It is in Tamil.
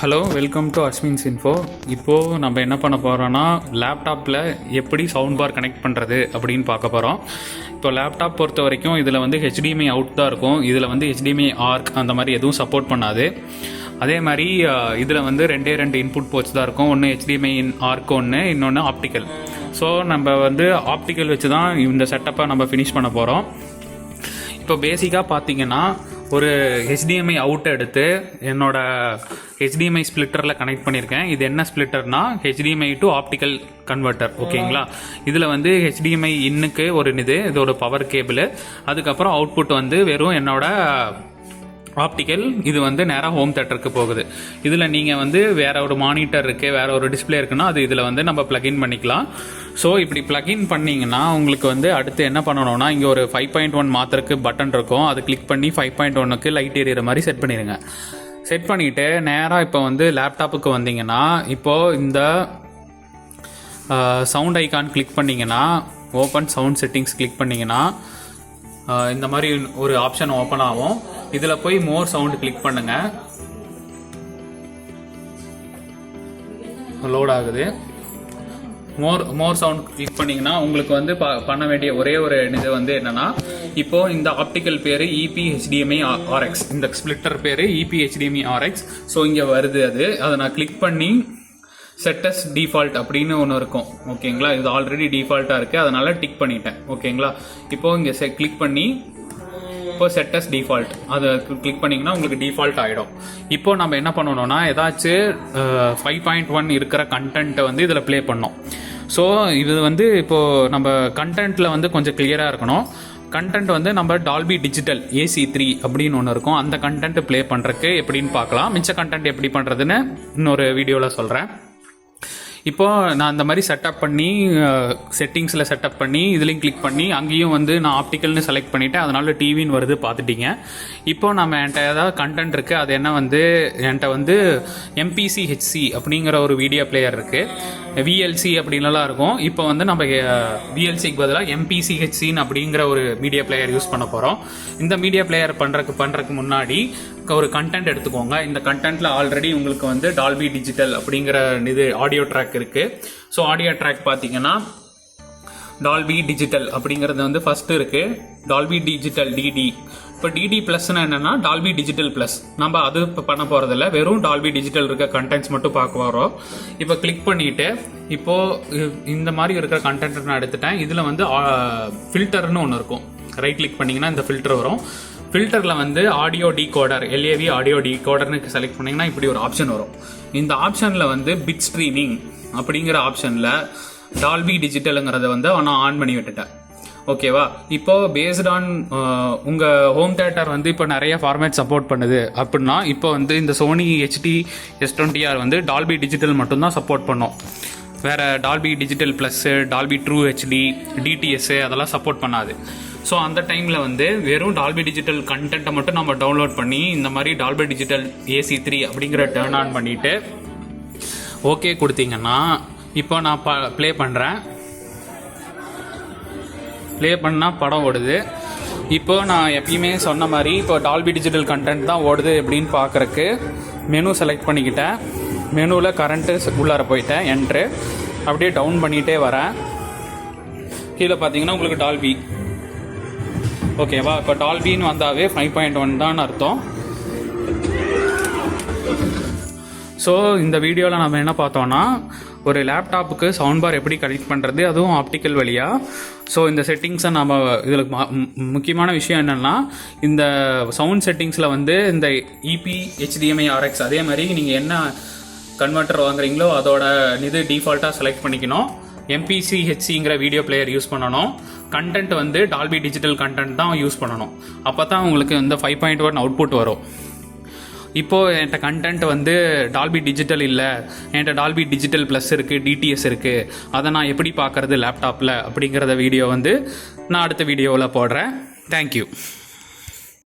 Hello, welcome to Aswins info. இப்போது நம்ம என்ன பண்ண போகிறோன்னா, லேப்டாப்பில் எப்படி சவுண்ட் பார் கனெக்ட் பண்ணுறது அப்படின்னு பார்க்க போகிறோம். இப்போ லேப்டாப் பொறுத்த வரைக்கும் இதில் வந்து HDMI அவுட் தான் இருக்கும். இதில் வந்து HDMI ஆர்க் அந்த மாதிரி எதுவும் சப்போர்ட் பண்ணாது. அதே மாதிரி இதில் வந்து ரெண்டு இன்புட் போர்ட்ஸ் தான் இருக்கும். ஒன்று HDMI ஆர்க் ஒன்று, இன்னொன்று ஆப்டிக்கல். ஸோ நம்ம வந்து ஆப்டிக்கல் வச்சு தான் இந்த செட்டப்பை நம்ம ஃபினிஷ் பண்ண போகிறோம். இப்போ பேசிக்காக பார்த்தீங்கன்னா, ஒரு HDMI அவுட் எடுத்து என்னோட HDMI ஸ்ப்ளிட்டரில் கனெக்ட் பண்ணியிருக்கேன். இது என்ன ஸ்ப்ளிட்டர்னா, HDMI டு ஆப்டிக்கல் கன்வெர்ட்டர். ஓகேங்களா? இதில் வந்து HDMI இன்னுக்கு ஒரு இதோட பவர் கேபிள், அதுக்கப்புறம் அவுட்புட் வந்து வெறும் என்னோட ஆப்டிக்கல். இது வந்து நேராக ஹோம் தேட்டருக்கு போகுது. இதில் நீங்கள் வந்து வேற ஒரு மானிட்டர் இருக்குது, வேற ஒரு டிஸ்பிளே இருக்குன்னா அது இதில் வந்து நம்ம பிளக்இன் பண்ணிக்கலாம். ஸோ இப்படி பிளக்இன் பண்ணிங்கன்னா உங்களுக்கு வந்து அடுத்து என்ன பண்ணணும்னா, இங்கே ஒரு 5.1 மாத்திரக்கு பட்டன் இருக்கும். அது கிளிக் பண்ணி 5.1க்கு லைட் எரியிற மாதிரி செட் பண்ணிடுங்க. செட் பண்ணிவிட்டு நேராக இப்போ வந்து லேப்டாப்புக்கு வந்தீங்கன்னா, இப்போது இந்த சவுண்ட் ஐக்கான் கிளிக் பண்ணிங்கன்னா, ஓப்பன் சவுண்ட் செட்டிங்ஸ் கிளிக் பண்ணிங்கன்னா இந்த மாதிரி ஒரு ஆப்ஷன் ஓப்பன் ஆகும். இதில் போய் மோர் சவுண்ட் கிளிக் பண்ணுங்க. லோட் ஆகுது. மோர் சவுண்ட் கிளிக் பண்ணிங்கன்னா உங்களுக்கு வந்து பண்ண வேண்டிய ஒரே ஒரு இது வந்து என்னன்னா, இப்போ இந்த ஆப்டிக்கல் பேர் EP-HDMI RX, இந்த ஸ்பிளிட்டர் பேர் EP-HDMI RX. ஸோ இங்கே வருது. அதை நான் கிளிக் பண்ணி செட்டஸ் டிஃபால்ட் அப்படின்னு ஒன்று இருக்கும். ஓகேங்களா? இது ஆல்ரெடி டிஃபால்ட்டாக இருக்குது, அதனால டிக் பண்ணிட்டேன். ஓகேங்களா? இப்போ இங்கே கிளிக் பண்ணி இப்போ செட்டஸ் டிஃபால்ட் அதை கிளிக் பண்ணிங்கன்னா உங்களுக்கு டிஃபால்ட் ஆகிடும். இப்போ நம்ம என்ன பண்ணணும்னா, ஏதாச்சும் 5.1 இருக்கிற கண்டென்ட்டை வந்து இதில் ப்ளே பண்ணோம். ஸோ இது வந்து இப்போது நம்ம கண்டென்ட்டில் வந்து கொஞ்சம் கிளியராக இருக்கணும். கண்டென்ட் வந்து நம்ம டால்பி டிஜிட்டல் AC3 அப்படின்னு ஒன்று இருக்கும். அந்த கண்டென்ட் ப்ளே பண்ணுறதுக்கு எப்படின்னு பார்க்கலாம். மிச்ச கண்டென்ட் எப்படி பண்ணுறதுன்னு இன்னொரு வீடியோவில் சொல்கிறேன். இப்போது நான் அந்த மாதிரி செட்டப் பண்ணி செட்டிங்ஸில் செட்டப் பண்ணி இதுலேயும் கிளிக் பண்ணி அங்கேயும் வந்து நான் ஆப்டிக்கல்னு செலக்ட் பண்ணிவிட்டேன். அதனால டிவின்னு வருது, பார்த்துட்டீங்க. இப்போ நம்ம என்கிட்ட ஏதாவது கண்டென்ட் இருக்குது. அது என்ன வந்து என்கிட்ட வந்து MPC-HC அப்படிங்கிற ஒரு வீடியோ பிளேயர் இருக்குது. VLC அப்படின்லாம் இருக்கும். இப்போ வந்து நம்ம VLCக்கு பதிலாக MPC-HCன்னு அப்படிங்கிற ஒரு மீடியா பிளேயர் யூஸ் பண்ண போகிறோம். இந்த மீடியா பிளேயர் பண்ணுறதுக்கு முன்னாடி ஒரு கண்டென்ட் எடுத்துக்கோங்க. இந்த கண்டென்ட்டில் ஆல்ரெடி உங்களுக்கு வந்து டால்பி டிஜிட்டல் அப்படிங்கிற ஆடியோ ட்ராக் இருக்குது. ஸோ ஆடியோ ட்ராக் பார்த்தீங்கன்னா டால்பி டிஜிட்டல் அப்படிங்கிறது வந்து ஃபர்ஸ்ட் இருக்குது. Dolby digital DD. இப்போ DD ப்ளஸ்னா என்னென்னா டால்பி டிஜிட்டல் ப்ளஸ். நம்ம அது இப்போ பண்ண போகிறதில்ல, வெறும் டால்பி டிஜிட்டல் இருக்க கண்டென்ட்ஸ் மட்டும் பார்க்க வரோம். இப்போ கிளிக் பண்ணிவிட்டு இப்போது இந்த மாதிரி இருக்கிற கண்டென்ட் நான் எடுத்துட்டேன். இதில் வந்து ஃபில்டர்னு ஒன்று இருக்கும். ரைட் கிளிக் பண்ணிங்கன்னா இந்த ஃபில்டர் வரும். ஃபில்டரில் வந்து ஆடியோ டீகோடர், LAV ஆடியோ டீகோடர்னு செலக்ட் பண்ணிங்கன்னா இப்படி ஒரு ஆப்ஷன் வரும். இந்த ஆப்ஷனில் வந்து பிட் ஸ்ட்ரீமிங் அப்படிங்கிற ஆப்ஷனில் டால்பி டிஜிட்டலுங்கிறத வந்து நான் ஆன் பண்ணி விட்டுட்டேன். ஓகேவா? இப்போ பேஸ்ட் ஆன் உங்கள் ஹோம் தேட்டர் வந்து இப்போ நிறைய ஃபார்மேட் சப்போர்ட் பண்ணுது அப்படின்னா, இப்போ வந்து இந்த சோனி HD-S20R வந்து டால்பி டிஜிட்டல் மட்டும்தான் சப்போர்ட் பண்ணும். வேறு Dolby digital plus, Dolby true HD, DTS அதெல்லாம் சப்போர்ட் பண்ணாது. ஸோ அந்த டைமில் வந்து வெறும் டால்பி டிஜிட்டல் கண்டென்ட்டை மட்டும் நம்ம டவுன்லோட் பண்ணி இந்த மாதிரி டால்பி டிஜிட்டல் AC3 அப்படிங்கிற டர்ன் ஆன் பண்ணிவிட்டு ஓகே கொடுத்தீங்கன்னா, இப்போ நான் ப்ளே பண்ணுறேன். ப்ளே பண்ணால் படம் ஓடுது. இப்போ நான் எப்பயுமே சொன்ன மாதிரி இப்போ டால்பி டிஜிட்டல் கண்டென்ட் தான் ஓடுது அப்படின்னு பார்க்குறக்கு மெனு செலக்ட் பண்ணிக்கிட்டேன். மெனுவில் கரண்ட்டு உள்ளார போயிட்டேன். என்ட்ரு அப்படியே டவுன் பண்ணிகிட்டே வரேன். கீழே பார்த்தீங்கன்னா உங்களுக்கு டால்பி. ஓகேவா? இப்போ டால்பின்னு வந்தாவே 5.1 தான் அர்த்தம். ஸோ இந்த வீடியோவில் நம்ம என்ன பார்த்தோன்னா, ஒரு லேப்டாப்புக்கு சவுண்ட் பார் எப்படி கனெக்ட் பண்ணுறது, அதுவும் ஆப்டிக்கல் வழியாக. ஸோ இந்த செட்டிங்ஸை நம்ம இதில் முக்கியமான விஷயம் என்னென்னா, இந்த சவுண்ட் செட்டிங்ஸில் வந்து இந்த EP-HDMI RX அதே மாதிரி நீங்கள் என்ன கன்வெர்ட்டர் வாங்குறீங்களோ அதோட டிஃபால்ட்டாக செலக்ட் பண்ணிக்கணும். MPC-HCங்கிற வீடியோ பிளேயர் யூஸ் பண்ணணும். கண்டென்ட் வந்து டால்பி டிஜிட்டல் கண்டென்ட் தான் யூஸ் பண்ணணும். அப்போ தான் உங்களுக்கு இந்த 5.1 அவுட்புட் வரும். இப்போது என்கிட்ட கண்டென்ட் வந்து டால்பி டிஜிட்டல் இல்லை, என்கிட்ட டால்பி டிஜிட்டல் ப்ளஸ் இருக்குது, DTS இருக்குது. அதை நான் எப்படி பார்க்குறது லேப்டாப்பில் அப்படிங்கிறத வீடியோ வந்து நான் அடுத்த வீடியோவில் போடுறேன். தேங்க்யூ.